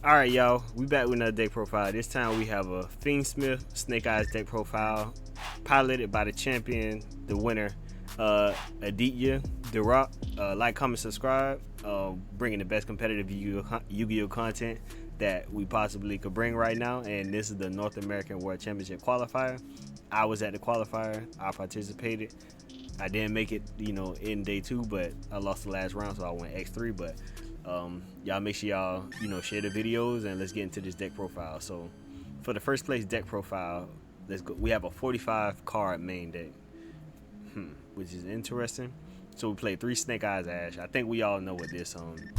Alright, y'all, we back with another deck profile. This time we have a Fiendsmith Snake Eyes deck profile, piloted by the champion, the winner, Aditya The Rock. Like, comment, subscribe. Bringing the best competitive Yu-Gi-Oh content that we possibly could bring right now. And this is the North American World Championship qualifier. I was at the qualifier. I participated. I didn't make it, in day 2, but I lost the last round, so I went X3. But y'all make sure y'all, share the videos, and let's get into this deck profile. So for the first place deck profile, let's go. We have a 45 card main deck, which is interesting. So we play 3 Snake Eyes Ash. I think we all know what this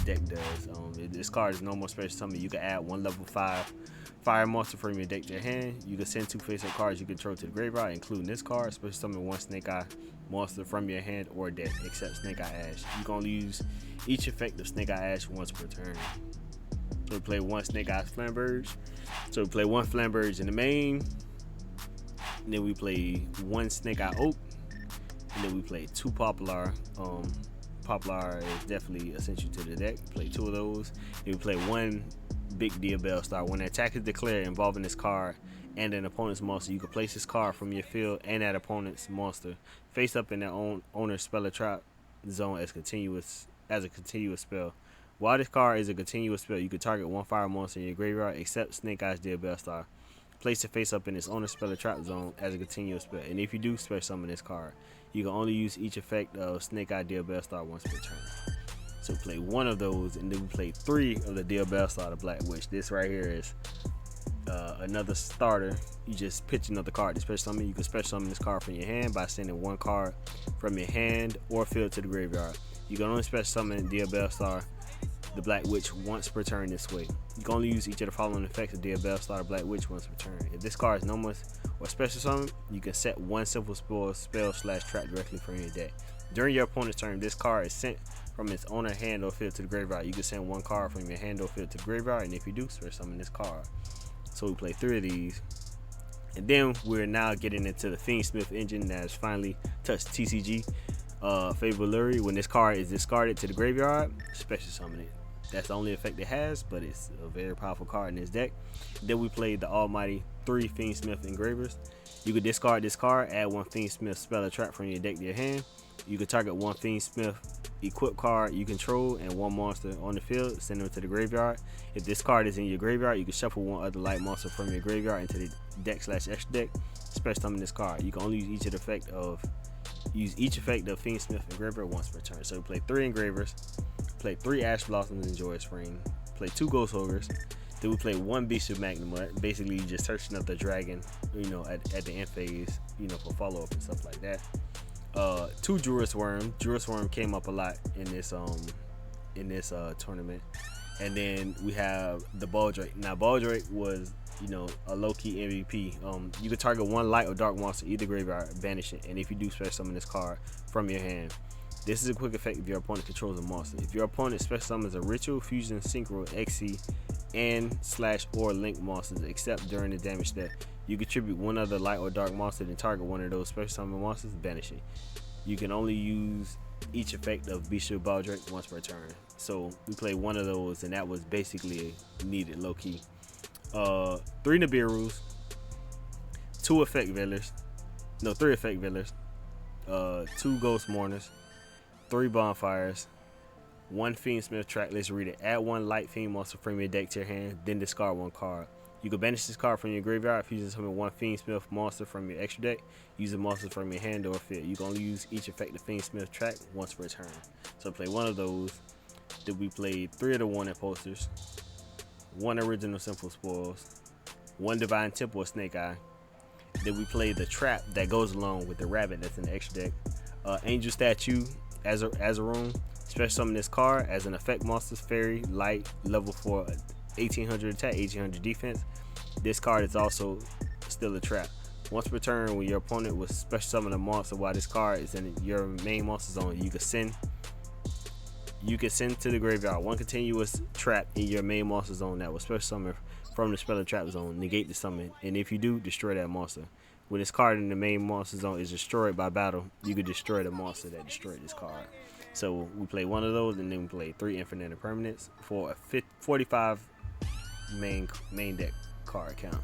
deck does. This card is normal special summon. You can add 1 level 5 fire monster from your deck to your hand. You can send 2 face-up cards you control to the graveyard, including this card. Special summon 1 Snake Eye monster from your hand or deck, except Snake Eye Ash. You can only use each effect of Snake Eye Ash once per turn. So we play 1 Snake Eye Flamberge. So we play 1 Flamberge in the main. And then we play 1 Snake Eye Oak. And then we play 2 Popular. Popular is definitely essential to the deck. Play 2 of those. Then we play 1 Big Diabell Star. When an attack is declared involving this card and an opponent's monster, you can place this card from your field and that opponent's monster face up in their own owner's spell or trap zone as a continuous spell. While this card is a continuous spell, you can target 1 fire monster in your graveyard except Snake Eyes Diabell Star. Place it face up in its owner's spell or trap zone as a continuous spell. And if you do special summon this card, you can only use each effect of Snake Eye Diabell Star once per turn. So play 1 of those, and then we play 3 of the Diabell Star, the Black Witch. This right here is another starter. You just pitch another card to special summon. You can special summon this card from your hand by sending 1 card from your hand or field to the graveyard. You can only special summon Diabell Star, the Black Witch, once per turn this way. You can only use each of the following effects of Diabell Star, the Black Witch, once per turn. If this card is normal or special summon, you can set 1 simple spell/trap directly from your deck. During your opponent's turn, this card is sent from its owner hand or field to the graveyard. You can send 1 card from your hand or field to the graveyard, and if you do, special summon this card. So we play 3 of these. And then we're now getting into the Fiendsmith engine that has finally touched TCG. Favorability: when this card is discarded to the graveyard, special summon it. That's the only effect it has, but it's a very powerful card in this deck. Then we played the almighty 3 Fiendsmith engravers. You could discard this card, add 1 Fiendsmith spell or trap from your deck to your hand. You can target 1 Fiendsmith equip card you control and 1 monster on the field, send them to the graveyard. If this card is in your graveyard, you can shuffle 1 other light monster from your graveyard into the deck/extra deck. Special summon this card. You can only use each effect of Fiendsmith engraver once per turn. So we play 3 engravers, play 3 Ash Blossoms and Joy Spring, play 2 Ghost Ogres. Then we play 1 Beast of Magnamut. Basically, just searching up the dragon, at the end phase, for follow up and stuff like that. 2 Juris Worm. Juris Worm came up a lot in this tournament. And then we have the Baldrake. Now Baldrake was a low-key MVP. You can target 1 light or dark monster, either graveyard, banish it, and if you do, special summon this card from your hand. This is a quick effect if your opponent controls a monster. If your opponent special summons a ritual, fusion, synchro, XC, and/or link monsters, except during the damage step, you contribute 1 other light or dark monster, then target 1 of those special summon monsters, banish it. You can only use each effect of Bishop Baldrake once per turn. So we played 1 of those, and that was basically needed low-key. 3 Nibiru's, 3 Effect Veilers, 2 Ghost Mourners, 3 Bonfires, 1 Fiendsmith track. Let's read it. Add 1 light fiend monster from your deck to your hand, then discard 1 card. You can banish this card from your graveyard. If you summon 1 Fiendsmith monster from your extra deck, use a monster from your hand or field. You can only use each effect of Fiendsmith track once per turn. So play 1 of those. Then we played 3 of the Wanted posters, 1 Original Simple Spoils, 1 Divine Temple of Snake Eye. Then we played the trap that goes along with the rabbit that's in the extra deck. Angel Statue, Azaroon. Special summon this card as an effect monster, fairy, light, level 4, 1800 attack, 1800 defense. This card is also still a trap. Once per turn, when your opponent will special summon a monster while this card is in your main monster zone, you can send to the graveyard 1 continuous trap in your main monster zone that will special summon from the spell or trap zone. Negate the summon, and if you do, destroy that monster. When this card in the main monster zone is destroyed by battle, you can destroy the monster that destroyed this card. So we play 1 of those, and then we play 3 Infinite Impermanents for a 45 main deck card count.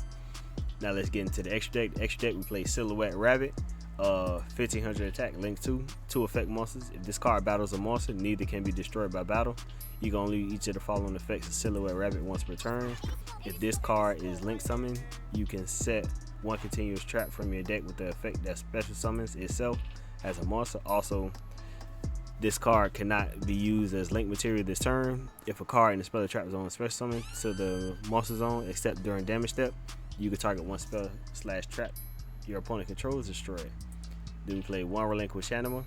Now let's get into the extra deck. The extra deck we play Silhouette Rabbit, 1500 attack, link 2 effect monsters. If this card battles a monster, neither can be destroyed by battle. You can only use each of the following effects of Silhouette Rabbit once per turn. If this card is link summoned, you can set one continuous trap from your deck with the effect that special summons itself as a monster. Also, this card cannot be used as link material this turn. If a card in the spell trap zone is special summoned to the monster zone, except during damage step, you can target one spell / trap your opponent controls, destroy it. Then we play 1 Relinquished Anima,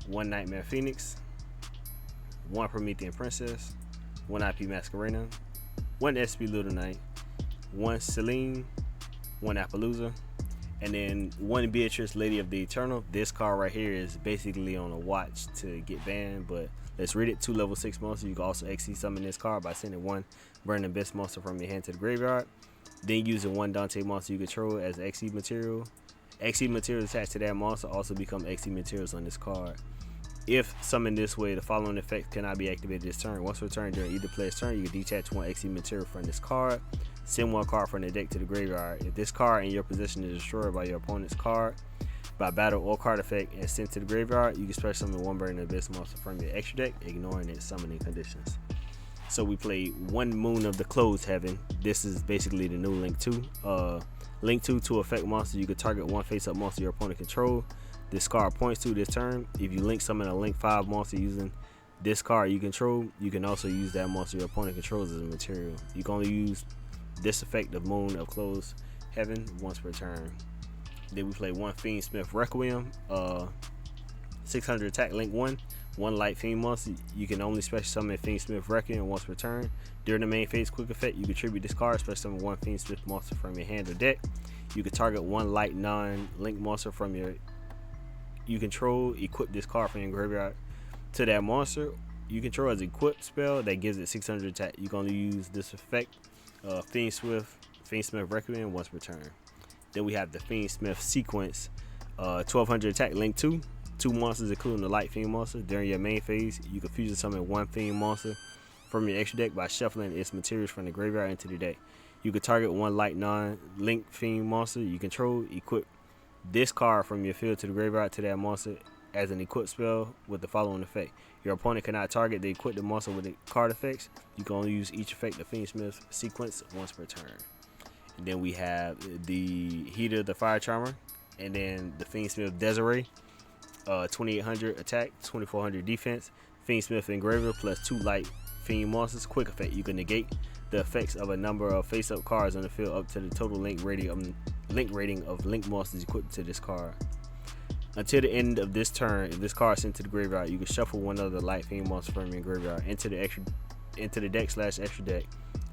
1 Nightmare Phoenix, 1 Promethean Princess, 1 IP Masquerena, 1 SP Little Knight, 1 Celine, 1 Appaloosa, and then 1 Beatrice, Lady of the Eternal. This card right here is basically on a watch to get banned, but let's read it. 2 level 6 monsters. You can also XC summon this card by sending 1 Burning Abyss monster from your hand to the graveyard. Then using 1 Dante monster you control as XC material. XC materials attached to that monster also become XC materials on this card. If summoned this way, the following effects cannot be activated this turn. Once per turn during either player's turn, you can detach 1 XC material from this card. Send 1 card from the deck to the graveyard. If this card in your possession is destroyed by your opponent's card by battle or card effect and sent to the graveyard, you can special summon 1 Burning Abyss monster from your extra deck, ignoring its summoning conditions. So we played 1 Moon of the Closed Heaven. This is basically the new Link 2. Link 2 to effect monster. You can target 1 face-up monster your opponent control. This card points to this turn. If you link summon a Link 5 monster using this card you control, you can also use that monster your opponent controls as a material. You can only use this effect of Moon of Closed Heaven once per turn. Then we play 1 Fiendsmith Requiem, 600 attack, link 1 light fiend monster. You can only special summon Fiendsmith Requiem once per turn. During the main phase quick effect, you contribute this card, special summon 1 Fiendsmith monster from your hand or deck. You can target 1 light non-link monster from you control, equip this card from your graveyard to that monster you control as equipped spell that gives it 600 attack. You can only use this effect, Fiendsmith Requiem once per turn. Then we have the Fiendsmith sequence, 1200 attack, link 2 monsters including the light fiend monster. During your main phase, you can fusion summon 1 fiend monster from your extra deck by shuffling its materials from the graveyard into the deck. You can target 1 light non-link fiend monster you control, equip this card from your field to the graveyard to that monster as an equip spell with the following effect. Your opponent cannot target the equipped monster with the card effects. You can only use each effect of Fiendsmith sequence once per turn. And then we have the Heater, the Fire Charmer, and then the Fiendsmith Desiree, 2800 attack, 2400 defense, Fiendsmith Engraver plus 2 light fiend monsters. Quick effect, you can negate the effects of a number of face-up cards on the field up to the total link rating of link monsters equipped to this card. Until the end of this turn, if this card is sent to the graveyard, you can shuffle 1 other light fiend monster from your graveyard into the deck / extra deck.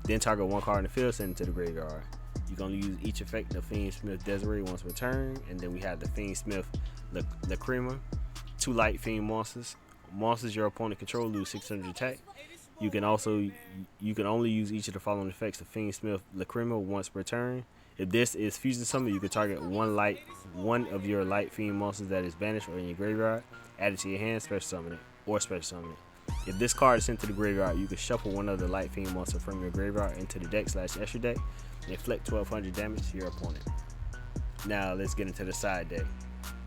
Then target 1 card in the field, send it to the graveyard. You can only use each effect of Fiendsmith Desiree once per turn. And then we have the Fiendsmith Lacrima, 2 light fiend monsters. Monsters your opponent control lose 600 attack. You can only use each of the following effects of Fiendsmith Lacrima once per turn. If this is fusion summon, you can target 1 of your light fiend monsters that is banished or in your graveyard, add it to your hand, special summon it, or special summon it. If this card is sent to the graveyard, you can shuffle 1 other light fiend monster from your graveyard into the deck / extra deck and inflict 1200 damage to your opponent. Now let's get into the side deck.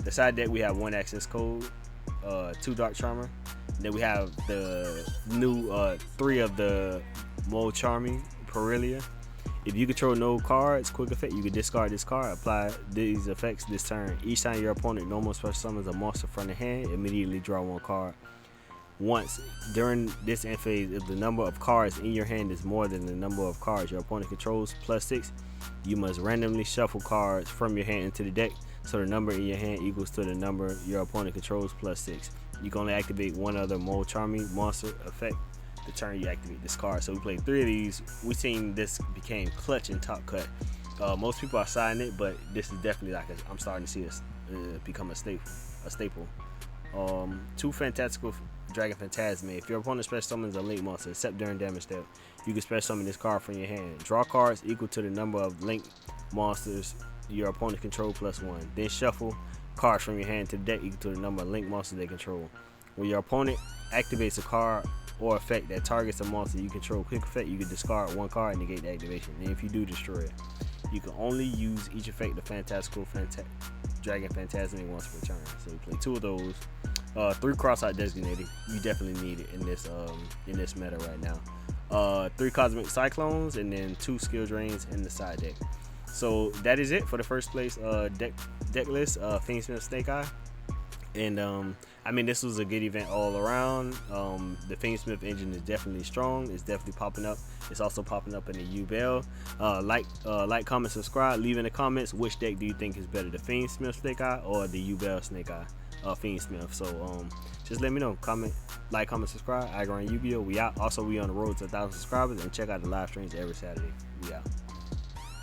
The side deck we have 1 Access Code, 2 Dark Charmer. Then we have the new 3 of the Mold Charming Perillia. If you control no cards, quick effect, you can discard this card, apply these effects this turn. Each time your opponent normal special summons a monster from the hand, immediately draw 1 card. Once during this end phase, if the number of cards in your hand is more than the number of cards your opponent controls plus 6, you must randomly shuffle cards from your hand into the deck so the number in your hand equals to the number your opponent controls plus 6. You can only activate 1 other Mold Charming monster effect the turn you activate this card. So we played 3 of these. We seen this became clutch in Top Cut. Most people are siding it, but this is definitely like I'm starting to see this become a staple. 2 Fantastical Dragon Phantasme. If your opponent special summons a link monster, except during damage step, you can special summon this card from your hand. Draw cards equal to the number of link monsters your opponent control plus 1. Then shuffle cards from your hand to the deck equal to the number of link monsters they control. When your opponent activates a card or effect that targets a monster you control quick effect, you can discard 1 card and negate the activation. And if you do destroy it, you can only use each effect of Dragon Phantasmic once per turn. So you play 2 of those. 3 cross-out designated. You definitely need it in this meta right now. 3 Cosmic Cyclones, and then 2 Skill Drains in the side deck. So that is it for the first place deck list. Fiendsmith Snake Eye. And I mean, this was a good event all around. The Fiendsmith engine is definitely strong. It's definitely popping up. It's also popping up in the YUGIOH. Like, comment, subscribe. Leave in the comments which deck do you think is better, the Fiendsmith Snake Eye or the YUGIOH Snake Eye Fiendsmith. So just let me know. Like, comment, subscribe. I run YUGIOH. We out. Also, we on the road to 1,000 subscribers, and check out the live streams every Saturday. We out.